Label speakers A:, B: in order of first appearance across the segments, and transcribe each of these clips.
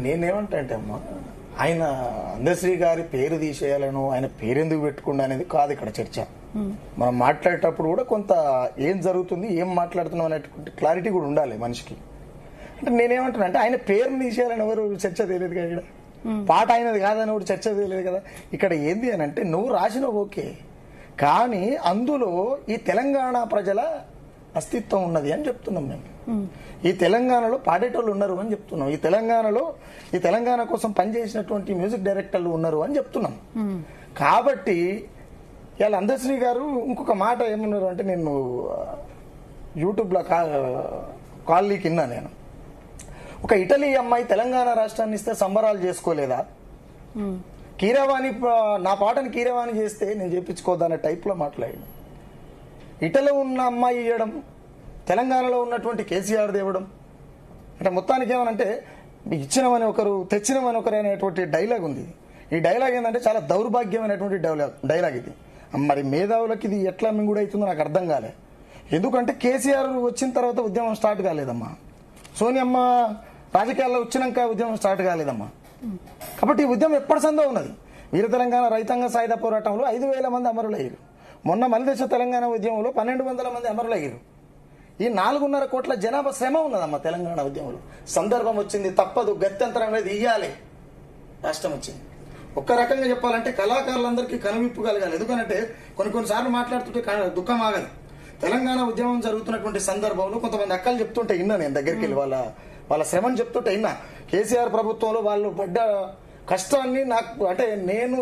A: నేనేమంటా అంటే అమ్మా, ఆయన అందశ్రీ గారి పేరు తీసేయాలను, ఆయన పేరెందుకు పెట్టుకుండా అనేది కాదు ఇక్కడ చర్చ. మనం మాట్లాడేటప్పుడు కూడా కొంత ఏం జరుగుతుంది, ఏం మాట్లాడుతున్నాం అనేటువంటి క్లారిటీ కూడా ఉండాలి మనిషికి. అంటే నేనేమంటున్నా అంటే ఆయన పేరుని తీసేయాలని ఎవరు చర్చ తెలియదు కదా, ఇక్కడ పాట అయినది కాదని ఎవరు చర్చ తెలియదు కదా. ఇక్కడ ఏంది అని అంటే నువ్వు రాసినవు ఓకే, కానీ అందులో ఈ తెలంగాణ ప్రజల అస్తిత్వం ఉన్నది అని చెప్తున్నాం మేము. ఈ తెలంగాణలో పాడేటోళ్ళు ఉన్నారు అని చెప్తున్నాం. ఈ తెలంగాణ కోసం పనిచేసినటువంటి మ్యూజిక్ డైరెక్టర్లు ఉన్నారు అని చెప్తున్నాం. కాబట్టి ఇవాళ అందశ్రీ గారు ఇంకొక మాట ఏమన్నారు అంటే, నేను యూట్యూబ్లో కాల్లీకి విన్నా నేను, ఒక ఇటలీ అమ్మాయి తెలంగాణ రాష్ట్రాన్ని ఇస్తే సంబరాలు చేసుకోలేదా, కీరవాణి నా పాటను కీరవాణి చేస్తే నేను చేయించుకోదనే టైప్లో మాట్లాడాను. ఇటలీలో ఉన్న అమ్మాయి ఇవ్వడం, తెలంగాణలో ఉన్నటువంటి కేసీఆర్ దేవడం, అంటే మొత్తానికి ఏమనంటే ఇచ్చినమని ఒకరు తెచ్చినమని ఒకరు అనేటువంటి డైలాగ్ ఉంది. ఈ డైలాగ్ ఏంటంటే చాలా దౌర్భాగ్యమైనటువంటి డైలాగ్ ఇది. మరి మేధావులకి ఇది ఎట్లా మింగుడు అవుతుందో నాకు అర్థం కాలే. ఎందుకంటే కేసీఆర్ వచ్చిన తర్వాత ఉద్యమం స్టార్ట్ కాలేదమ్మా, సోనియమ్మ రాజకీయాల్లో వచ్చినాక ఉద్యమం స్టార్ట్ కాలేదమ్మా. కాబట్టి ఈ ఉద్యమం ఎప్పటి సందో ఉన్నది. వీర తెలంగాణ రైతాంగ సాయుధ పోరాటంలో 5,000 మంది అమరులయ్యారు. మొన్న మలిదశ తెలంగాణ ఉద్యమంలో 1,200 మంది అమరులయ్యారు. ఈ 4.5 కోట్ల జనాభా శ్రమ ఉన్నదమ్మా తెలంగాణ ఉద్యమంలో. సందర్భం వచ్చింది, తప్పదు, గత్యంతరం అనేది ఇయ్యాలి. రాష్ట్రం వచ్చింది. ఒక్క రకంగా చెప్పాలంటే కళాకారులందరికీ కనువిప్పు కలగాలి. ఎందుకంటే కొన్నిసార్లు మాట్లాడుతుంటే దుఃఖం ఆగదు. తెలంగాణ ఉద్యమం జరుగుతున్నటువంటి సందర్భంలో కొంతమంది అక్కలు చెప్తుంటే విన్నా, నేను దగ్గరికి వెళ్ళి వాళ్ళ శ్రమను చెప్తుంటే విన్నా. కేసీఆర్ ప్రభుత్వంలో వాళ్ళు పడ్డ కష్టాన్ని నాకు, అంటే నేను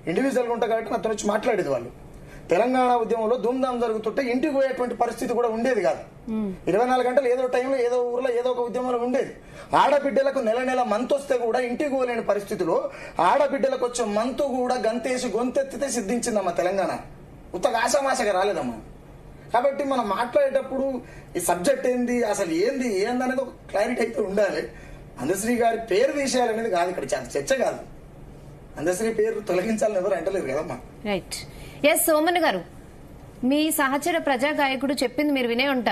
A: ఇండివిజువల్గా ఉంటా కాబట్టి నాతో వచ్చి మాట్లాడేది. వాళ్ళు తెలంగాణ ఉద్యమంలో ధూమ్ధాం జరుగుతుంటే ఇంటికి పోయేటువంటి పరిస్థితి కూడా ఉండేది కాదు. 24 గంటలు ఏదో టైంలో ఏదో ఊర్లో ఏదో ఒక ఉద్యమంలో ఉండేది. ఆడబిడ్డలకు నెల మంత్ వస్తే కూడా ఇంటికి పోలేని పరిస్థితిలో ఆడబిడ్డలకు వచ్చే మంతు కూడా గంతేసి గొంతెత్తితే సిద్ధించిందమ్మా తెలంగాణ. ఉత్తగా ఆశామాషగా రాలేదమ్మా. కాబట్టి మనం మాట్లాడేటప్పుడు ఈ సబ్జెక్ట్ ఏంది, అసలు ఏంది అనేది ఒక క్లారిటీ అయితే ఉండాలి. అందశ్రీ గారి పేరు తీసేయాలనేది కాదు ఇక్కడ చర్చ కాదు. అందశ్రీ పేరు తొలగించాలని ఎవరు అంటలేరు కదమ్మా.
B: రైట్. ఎస్ సోమన్ గారు, మీ సహచర ప్రజా గాయకుడు చెప్పింది మీరు వినే ఉంటారు.